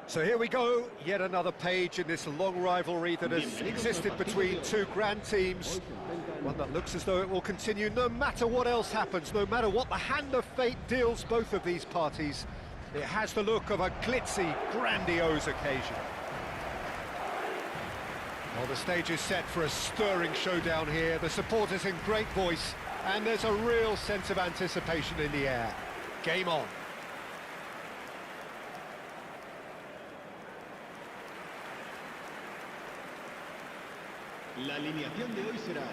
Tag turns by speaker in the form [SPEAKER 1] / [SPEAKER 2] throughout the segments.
[SPEAKER 1] So here we go, yet another page in this long rivalry that has existed between two grand teams. One that looks as though it will continue no matter what else happens, no matter what the hand of fate deals both of these parties. It has the look of a glitzy, grandiose occasion. Well, the stage is set for a stirring showdown here. The supporters in great voice, and there's a real sense of anticipation in the air. Game on.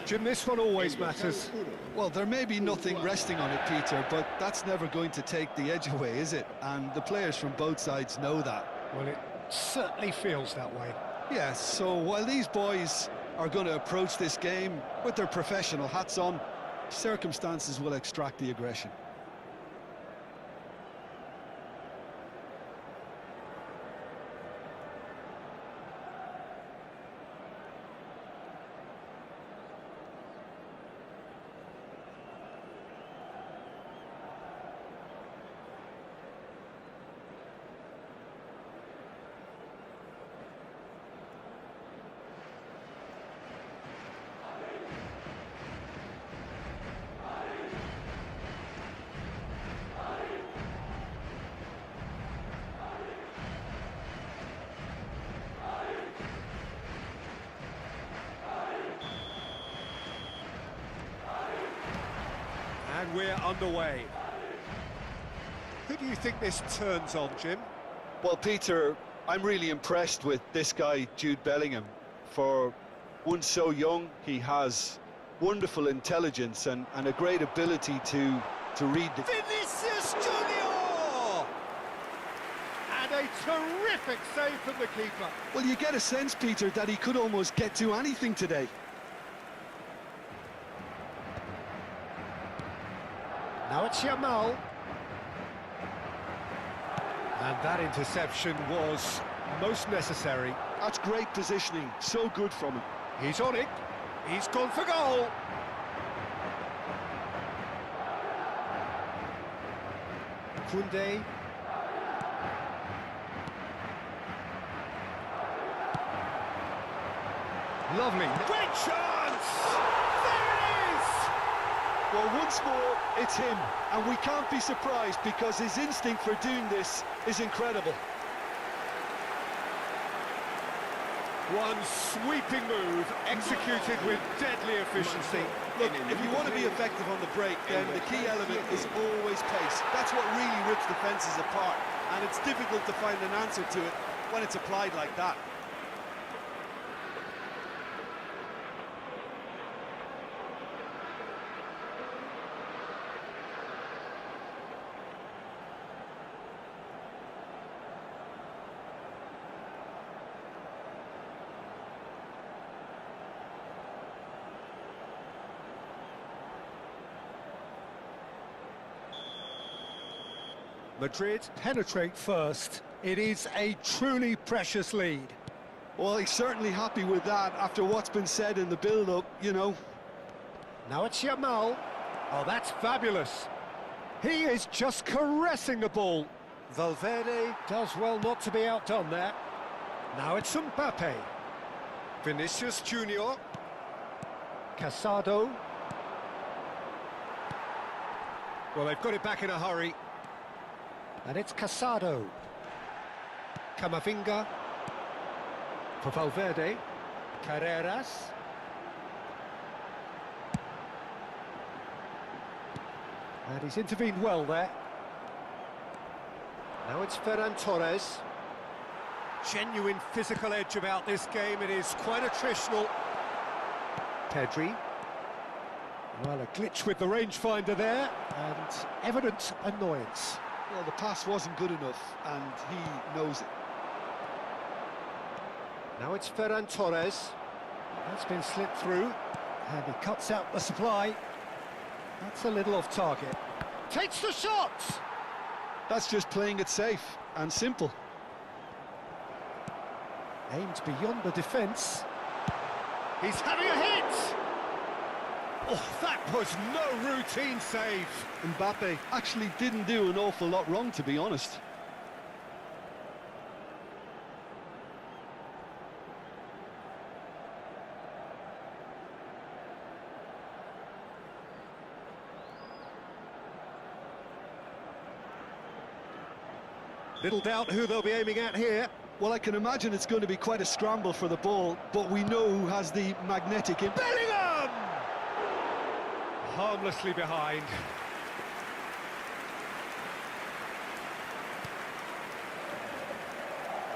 [SPEAKER 1] Jim, this one always matters.
[SPEAKER 2] Well, there may be nothing resting on it, Peter, but that's never going to take the edge away, is it? And the players from both sides know that.
[SPEAKER 1] Well, it certainly feels that way.
[SPEAKER 2] Yes, so while these boys are going to approach this game with their professional hats on, circumstances will extract the aggression.
[SPEAKER 1] And we're underway. Who do you think this turns on, Jim?
[SPEAKER 2] Well, Peter, I'm really impressed with this guy, Jude Bellingham. For one so young, he has wonderful intelligence and a great ability to read the...
[SPEAKER 1] Vinícius Júnior! And a terrific save from the keeper.
[SPEAKER 2] Well, you get a sense, Peter, that he could almost get to anything today.
[SPEAKER 1] Now it's Yamal. And that interception was most necessary.
[SPEAKER 2] That's great positioning, so good from him.
[SPEAKER 1] He's on it. He's gone for goal. Koundé. Lovely. Great chance! There it is!
[SPEAKER 2] Well, once more, it's him, and we can't be surprised because his instinct for doing this is incredible.
[SPEAKER 1] One sweeping move, executed with deadly efficiency.
[SPEAKER 2] Look, if you want to be effective on the break, then the key element is always pace. That's what really rips defences apart, and it's difficult to find an answer to it when it's applied like that.
[SPEAKER 1] Madrid penetrate first. It is a truly precious lead.
[SPEAKER 2] Well, he's certainly happy with that after what's been said in the build-up, you know.
[SPEAKER 1] Now it's Yamal. Oh, that's fabulous. He is just caressing the ball. Valverde does well not to be outdone there. Now it's Mbappé. Vinícius Júnior. Casado. Well, they've got it back in a hurry. And it's Casado. Camavinga. For Valverde. Carreras. And he's intervened well there. Now it's Ferran Torres. Genuine physical edge about this game. It is quite attritional. Pedri. Well, a glitch with the rangefinder there, and evident annoyance.
[SPEAKER 2] Well, the pass wasn't good enough, and he knows it.
[SPEAKER 1] Now it's Ferran Torres. That's been slipped through, and he cuts out the supply. That's a little off target. Takes the shot!
[SPEAKER 2] That's just playing it safe and simple.
[SPEAKER 1] Aimed beyond the defence. He's having a hit! Oh, that was no routine save.
[SPEAKER 2] Mbappé actually didn't do an awful lot wrong, to be honest.
[SPEAKER 1] Little doubt who they'll be aiming at here.
[SPEAKER 2] Well, I can imagine it's going to be quite a scramble for the ball, but we know who has the magnetic impact.
[SPEAKER 1] Bellingham! Harmlessly behind.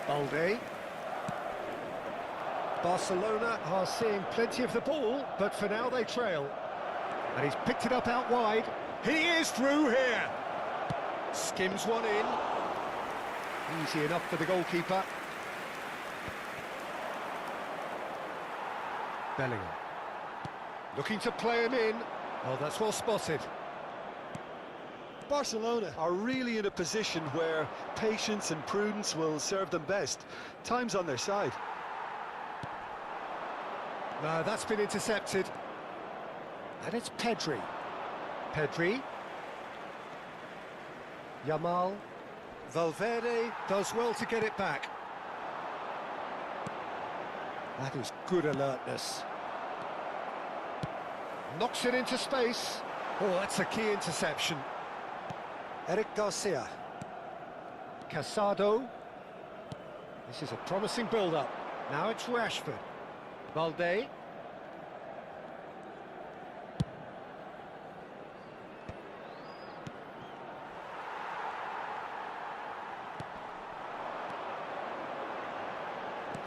[SPEAKER 1] Balde. Barcelona are seeing plenty of the ball, but for now they trail. And he's picked it up out wide. He is through here. Skims one in. Easy enough for the goalkeeper. Bellingham. Looking to play him in. Oh, that's well spotted.
[SPEAKER 2] Barcelona are really in a position where patience and prudence will serve them best. Time's on their side.
[SPEAKER 1] No, that's been intercepted. And it's Pedri. Pedri. Yamal. Valverde does well to get it back. That is good alertness. Knocks it into space. Oh, that's a key interception. Eric Garcia. Casado. This is a promising build-up. Now it's Rashford. Balde.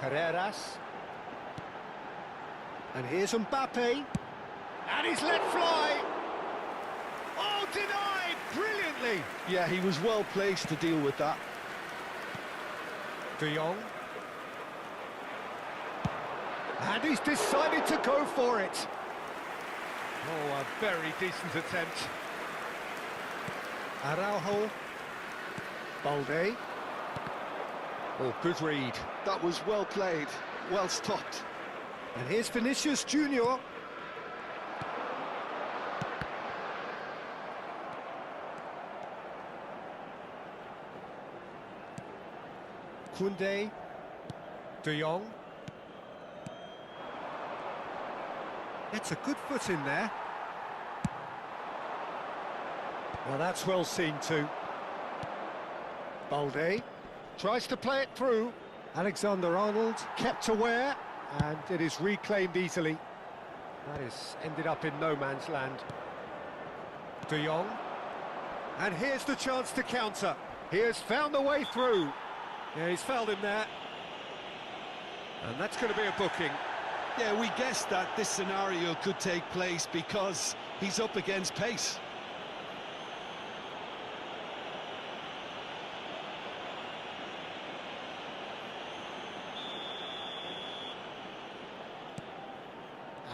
[SPEAKER 1] Carreras. And here's Mbappé. And he's let fly. Oh, denied brilliantly.
[SPEAKER 2] Yeah, he was well placed to deal with that.
[SPEAKER 1] De Jong. And he's decided to go for it. Oh, a very decent attempt. Araujo. Balde. Oh, good read.
[SPEAKER 2] That was well played, well stopped.
[SPEAKER 1] And here's Vinícius Júnior. Koundé. De Jong. It's a good foot in there. Well, that's well seen too. Balde tries to play it through. Alexander-Arnold kept aware, and it is reclaimed easily. That is ended up in no man's land. De Jong. And here's the chance to counter. He has found the way through. Yeah, he's fouled him there. And that's going to be a booking.
[SPEAKER 2] Yeah, we guessed that this scenario could take place because he's up against pace.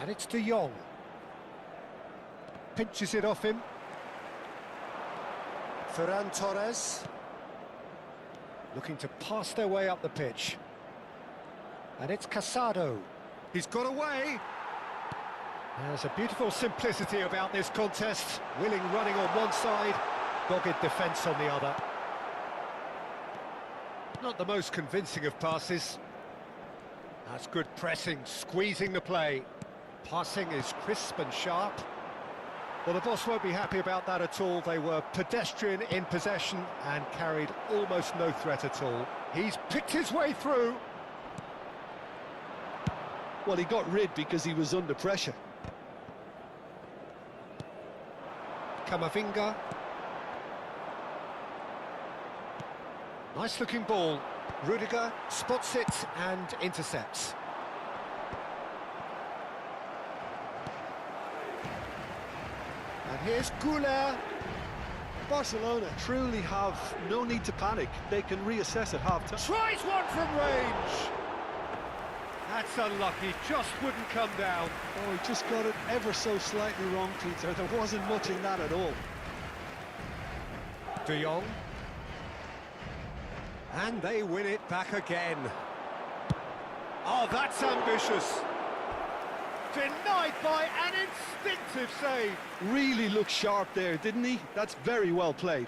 [SPEAKER 1] And it's De Jong. Pinches it off him. Ferran Torres. Looking to pass their way up the pitch. And it's Casado. He's got away. There's a beautiful simplicity about this contest. Willing running on one side, dogged defence on the other. Not the most convincing of passes. That's good pressing, squeezing the play. Passing is crisp and sharp. Well, the boss won't be happy about that at all. They were pedestrian in possession and carried almost no threat at all. He's picked his way through.
[SPEAKER 2] Well, he got rid because he was under pressure.
[SPEAKER 1] Camavinga. Nice looking ball. Rudiger spots it and intercepts. And here's Goulet.
[SPEAKER 2] Barcelona truly have no need to panic. They can reassess at half-time.
[SPEAKER 1] Tries one from range. That's unlucky, just wouldn't come down.
[SPEAKER 2] Oh, he just got it ever so slightly wrong, Peter. There wasn't much in that at all.
[SPEAKER 1] De Jong. And they win it back again. Oh, that's ambitious. Denied by an instinctive save.
[SPEAKER 2] Really looked sharp there, didn't he? That's very well played.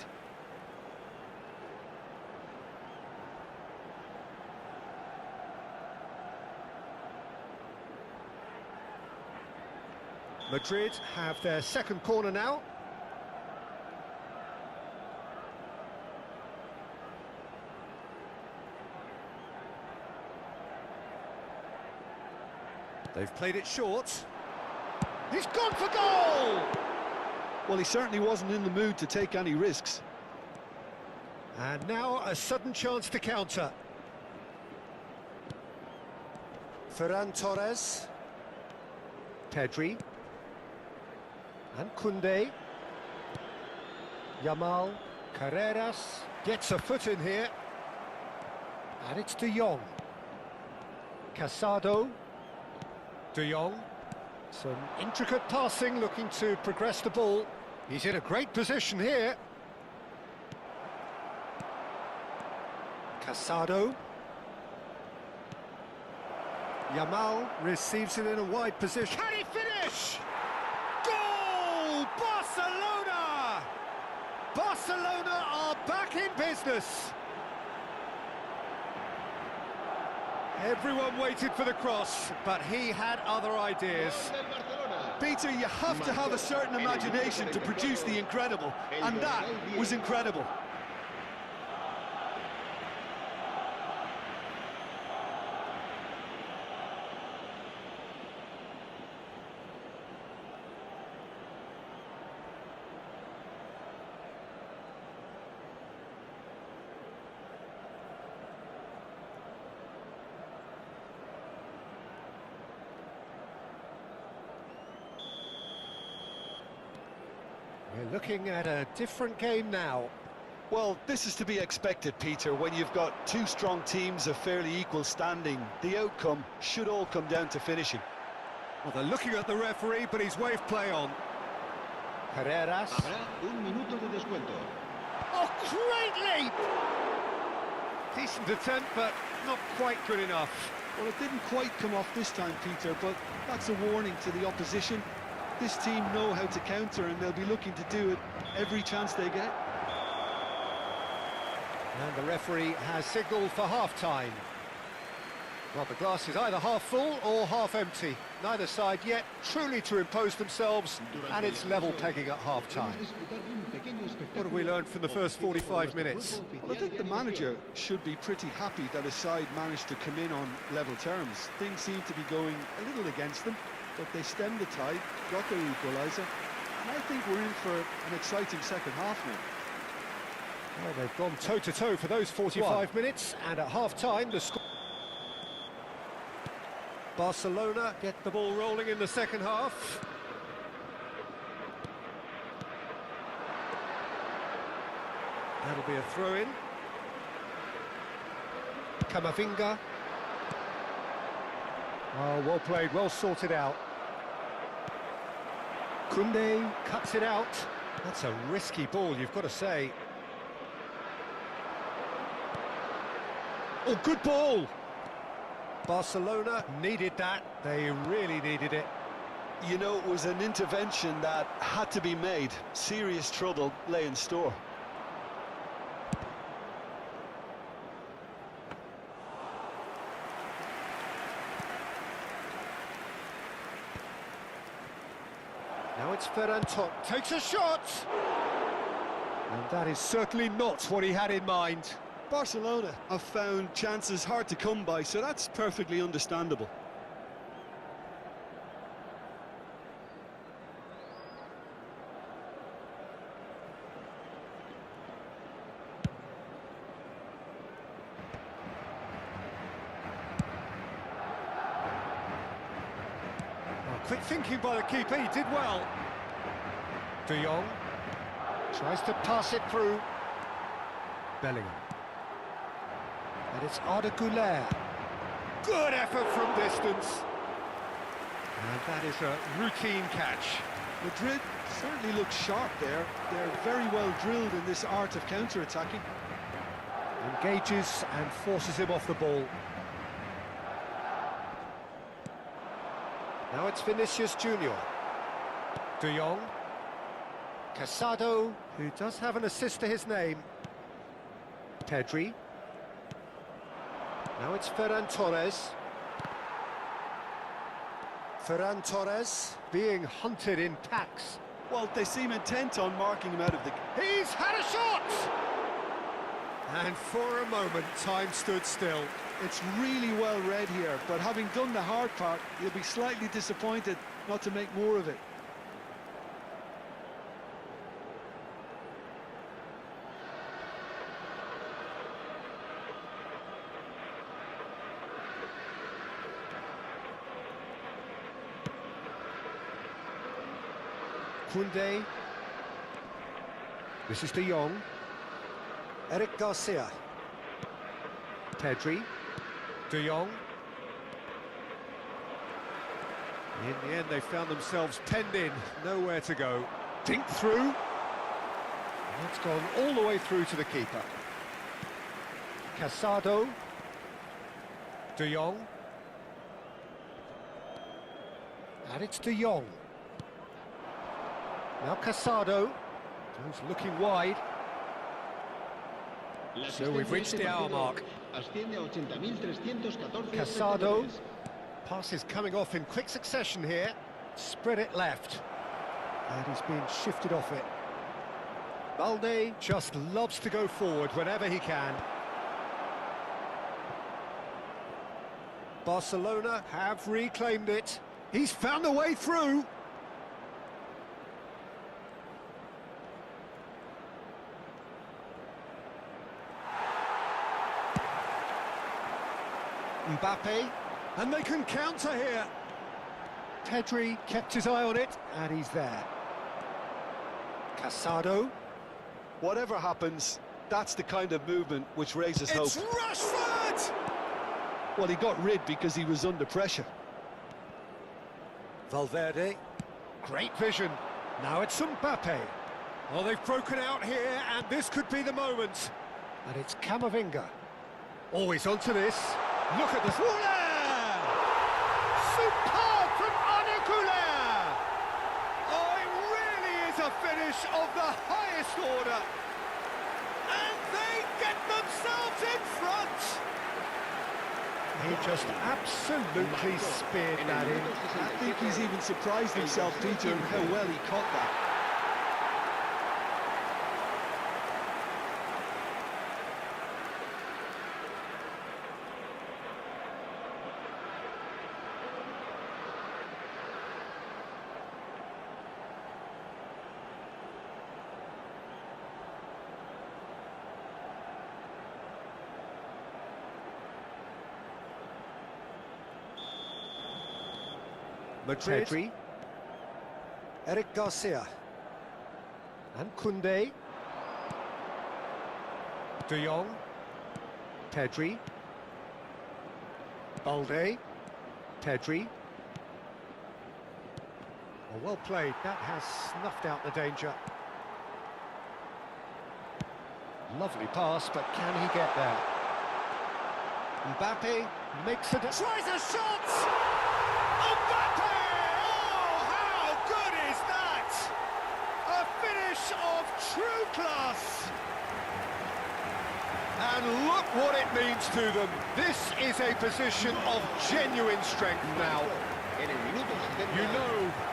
[SPEAKER 1] Madrid have their second corner now. They've played it short. He's gone for goal!
[SPEAKER 2] Well, he certainly wasn't in the mood to take any risks.
[SPEAKER 1] And now a sudden chance to counter. Ferran Torres. Pedri. And Koundé. Yamal. Carreras. Gets a foot in here. And it's De Jong. Casado. De Jong. Some intricate passing, looking to progress the ball. He's in a great position here. Casado. Yamal receives it in a wide position. Can he finish? Goal! Barcelona! Barcelona are back in business. Everyone waited for the cross, but he had other ideas.
[SPEAKER 2] Peter, you have to have a certain imagination to produce the incredible, and that was incredible.
[SPEAKER 1] We're looking at a different game now.
[SPEAKER 2] Well, this is to be expected, Peter. When you've got two strong teams of fairly equal standing, the outcome should all come down to finishing.
[SPEAKER 1] Well, they're looking at the referee, but he's waved play on. Carreras. Oh, great leap! Decent attempt, but not quite good enough.
[SPEAKER 2] Well, it didn't quite come off this time, Peter, but that's a warning to the opposition. This team know how to counter, and they'll be looking to do it every chance they get.
[SPEAKER 1] And the referee has signalled for half-time. Well, the glass is either half full or half empty. Neither side yet truly to impose themselves, and it's level pegging at half-time. What have we learned from the first 45 minutes?
[SPEAKER 2] Well, I think the manager should be pretty happy that his side managed to come in on level terms. Things seem to be going a little against them, but they stemmed the tide, got their equaliser, and I think we're in for an exciting second half now.
[SPEAKER 1] Well, they've gone toe-to-toe for those 45 minutes, and at half-time the score... Barcelona get the ball rolling in the second half. That'll be a throw-in. Camavinga. Oh, well played, well sorted out. Koundé cuts it out. That's a risky ball, you've got to say. Oh, good ball! Barcelona needed that. They really needed it.
[SPEAKER 2] You know, it was an intervention that had to be made. Serious trouble lay in store.
[SPEAKER 1] Now it's Ferran Torres. Takes a shot! And that is certainly not what he had in mind.
[SPEAKER 2] Barcelona have found chances hard to come by, so that's perfectly understandable.
[SPEAKER 1] Oh, quick thinking by the keeper, he did well. De Jong tries to pass it through. Bellingham. And it's Arda Güler. Good effort from distance. And that is a routine catch.
[SPEAKER 2] Madrid certainly look sharp there. They're very well drilled in this art of counter-attacking.
[SPEAKER 1] Engages and forces him off the ball. Now it's Vinícius Júnior. De Jong. Casado, who does have an assist to his name. Pedri. Now it's Ferran Torres. Ferran Torres being hunted in packs.
[SPEAKER 2] Well, they seem intent on marking him out of the...
[SPEAKER 1] He's had a shot! And for a moment, time stood still.
[SPEAKER 2] It's really well read here, but having done the hard part, you'll be slightly disappointed not to make more of it.
[SPEAKER 1] Koundé. This is De Jong. Eric Garcia. Pedri. De Jong. In the end, they found themselves penned in, nowhere to go. Dink through. And it's gone all the way through to the keeper. Casado. De Jong. And it's De Jong. Now Casado, who's looking wide. So we've reached the hour mark. Casado, pass is coming off in quick succession here. Spread it left. And he's being shifted off it. Balde just loves to go forward whenever he can. Barcelona have reclaimed it. He's found a way through. Mbappé, and they can counter here. Pedri kept his eye on it, and he's there. Casado.
[SPEAKER 2] Whatever happens, that's the kind of movement which raises hope.
[SPEAKER 1] It's Rashford!
[SPEAKER 2] Well, he got rid because he was under pressure.
[SPEAKER 1] Valverde, great vision. Now it's Mbappé. Oh, they've broken out here, and this could be the moment. And it's Camavinga. Always onto this. Look at this. Superb from Arne Güler. Oh, it really is a finish of the highest order. And they get themselves in front. He just absolutely speared that in.
[SPEAKER 2] I think he's even surprised himself, Peter, how well he caught that.
[SPEAKER 1] Madrid. Pedri. Eric Garcia. And Koundé. De Jong. Pedri. Balde. Pedri. Oh, well played. That has snuffed out the danger. Lovely pass, but can he get there? Mbappé makes it. Tries a shot! Mbappé! Oh, how good is that? A finish of true class. And look what it means to them. This is a position of genuine strength now.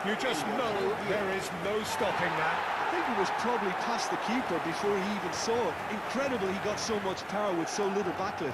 [SPEAKER 1] You just know there is no stopping that.
[SPEAKER 2] I think it was probably past the keeper before he even saw it. Incredible he got so much power with so little backlift.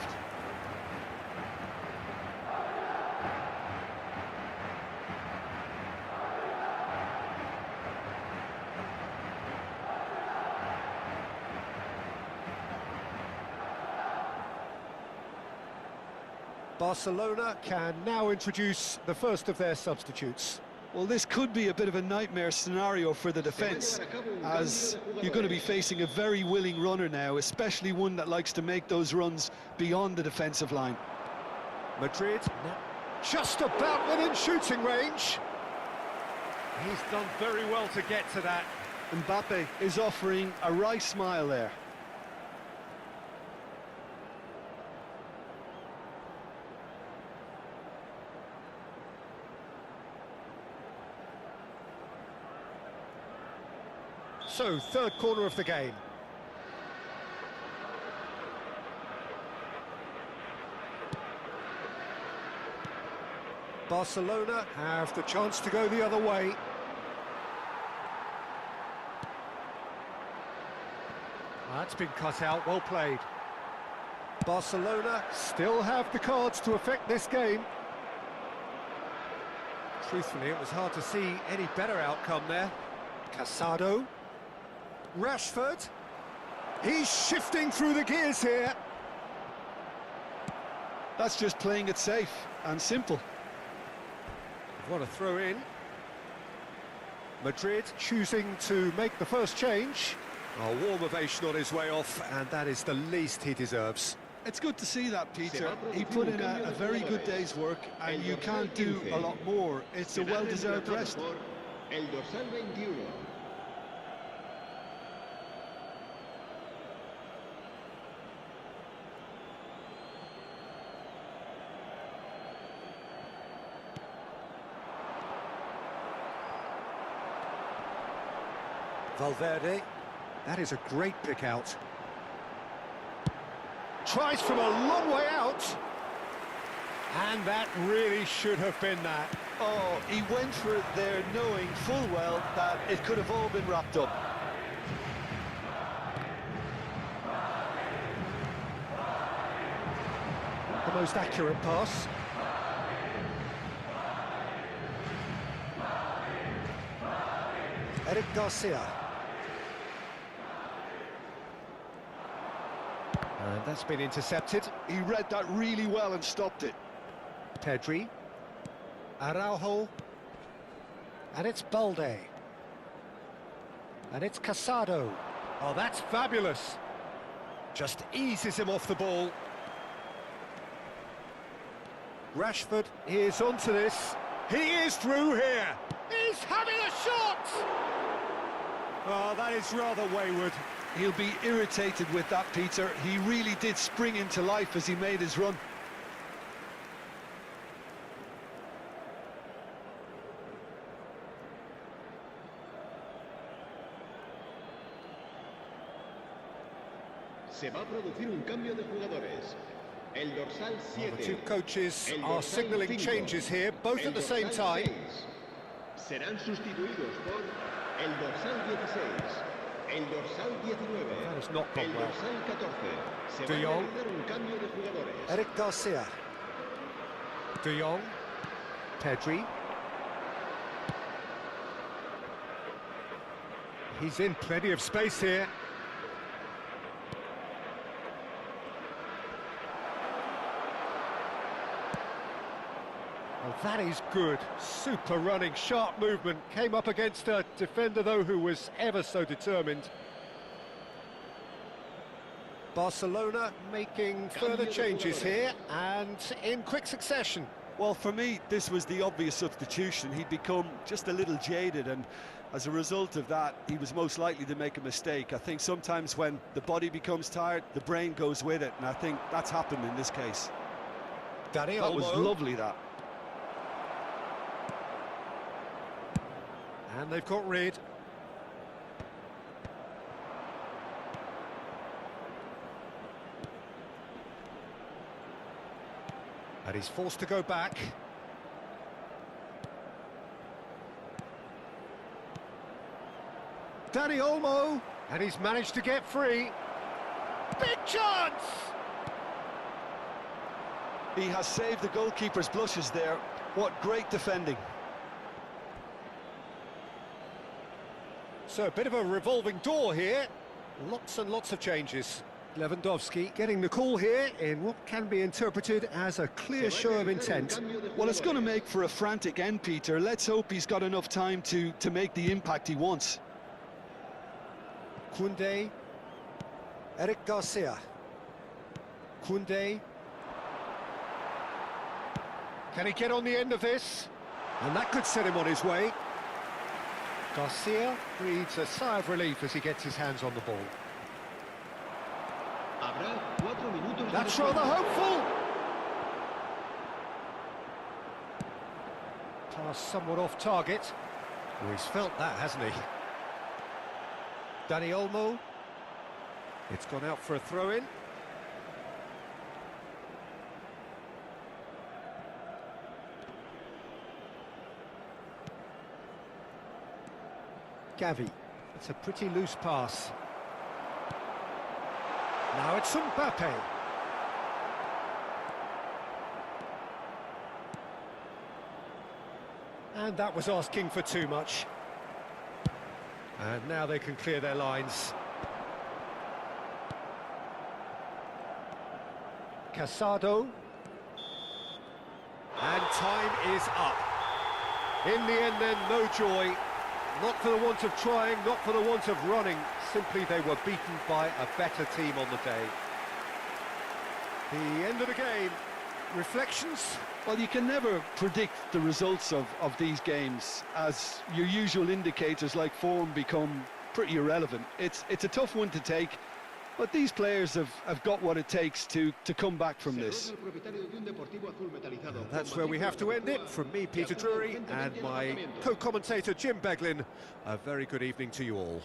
[SPEAKER 1] Barcelona can now introduce the first of their substitutes.
[SPEAKER 2] Well, this could be a bit of a nightmare scenario for the defence, as you're going to be facing a very willing runner now, especially one that likes to make those runs beyond the defensive line.
[SPEAKER 1] Madrid, just about within shooting range. He's done very well to get to that.
[SPEAKER 2] Mbappé is offering a wry smile there.
[SPEAKER 1] So, third corner of the game. Barcelona have the chance to go the other way. That's been cut out, well played. Barcelona still have the cards to affect this game. Truthfully, it was hard to see any better outcome there. Casado. Rashford. He's shifting through the gears here.
[SPEAKER 2] That's just playing it safe and simple.
[SPEAKER 1] What a throw in. Madrid choosing to make the first change. A warm ovation on his way off, and that is the least he deserves.
[SPEAKER 2] It's good to see that, Peter. He put in a very good day's work, and you can't do a lot more. It's a well-deserved rest.
[SPEAKER 1] Valverde, that is a great pick out. Tries from a long way out. And that really should have been that.
[SPEAKER 2] Oh, he went for it there knowing full well that it could have all been wrapped up.
[SPEAKER 1] The most accurate pass. Eric Garcia. And that's been intercepted.
[SPEAKER 2] He read that really well and stopped it.
[SPEAKER 1] Pedri. Araujo. And it's Balde. And it's Casado. Oh, that's fabulous. Just eases him off the ball. Rashford is onto this. He is through here. He's having a shot! Oh, that is rather wayward.
[SPEAKER 2] He'll be irritated with that, Peter. He really did spring into life as he made his run.
[SPEAKER 3] Se va a producir un cambio de jugadores. El dorsal 7.
[SPEAKER 1] The two coaches are signalling changes here, both at the same time.
[SPEAKER 3] Serán sustituidos por el dorsal 16. El dorsal 19.
[SPEAKER 1] That has not gone
[SPEAKER 3] el
[SPEAKER 1] well.
[SPEAKER 3] dorsal 14. Se
[SPEAKER 1] De
[SPEAKER 3] va a
[SPEAKER 1] Jong.
[SPEAKER 3] realizar un cambio de jugadores.
[SPEAKER 1] Eric Garcia. De Jong. Pedri. He's in plenty of space here. Well, that is good. Super running, sharp movement. Came up against a defender, though, who was ever so determined. Barcelona making further changes here, and in quick succession.
[SPEAKER 2] Well, for me, this was the obvious substitution. He'd become just a little jaded, and as a result of that, he was most likely to make a mistake. I think sometimes when the body becomes tired, the brain goes with it, and I think that's happened in this case.
[SPEAKER 1] Dani
[SPEAKER 2] That was
[SPEAKER 1] Olmo.
[SPEAKER 2] lovely, that.
[SPEAKER 1] And they've got rid. And he's forced to go back. Dani Olmo, and he's managed to get free. Big chance!
[SPEAKER 2] He has saved the goalkeeper's blushes there. What great defending.
[SPEAKER 1] So a bit of a revolving door here. Lots and lots of changes. Lewandowski getting the call here in what can be interpreted as a clear show of intent.
[SPEAKER 2] Well, it's going to make for a frantic end, Peter. Let's hope he's got enough time to make the impact he wants.
[SPEAKER 1] Koundé. Eric Garcia. Koundé. Can he get on the end of this? And that could set him on his way. Garcia breathes a sigh of relief as he gets his hands on the ball. That's rather hopeful. Pass somewhat off target. Well, he's felt that, hasn't he? Dani Olmo. It's gone out for a throw-in. Gavi. It's a pretty loose pass. Now it's Mbappé. And that was asking for too much. And now they can clear their lines. Casado. And time is up. In the end then, no joy. Not for the want of trying, not for the want of running. Simply they were beaten by a better team on the day. The end of the game. Reflections?
[SPEAKER 2] Well, you can never predict the results of these games, as your usual indicators like form become pretty irrelevant. It's a tough one to take, but these players have got what it takes to come back from this.
[SPEAKER 1] That's where we have to end it. From me, Peter Drury, and my co-commentator, Jim Beglin, a very good evening to you all.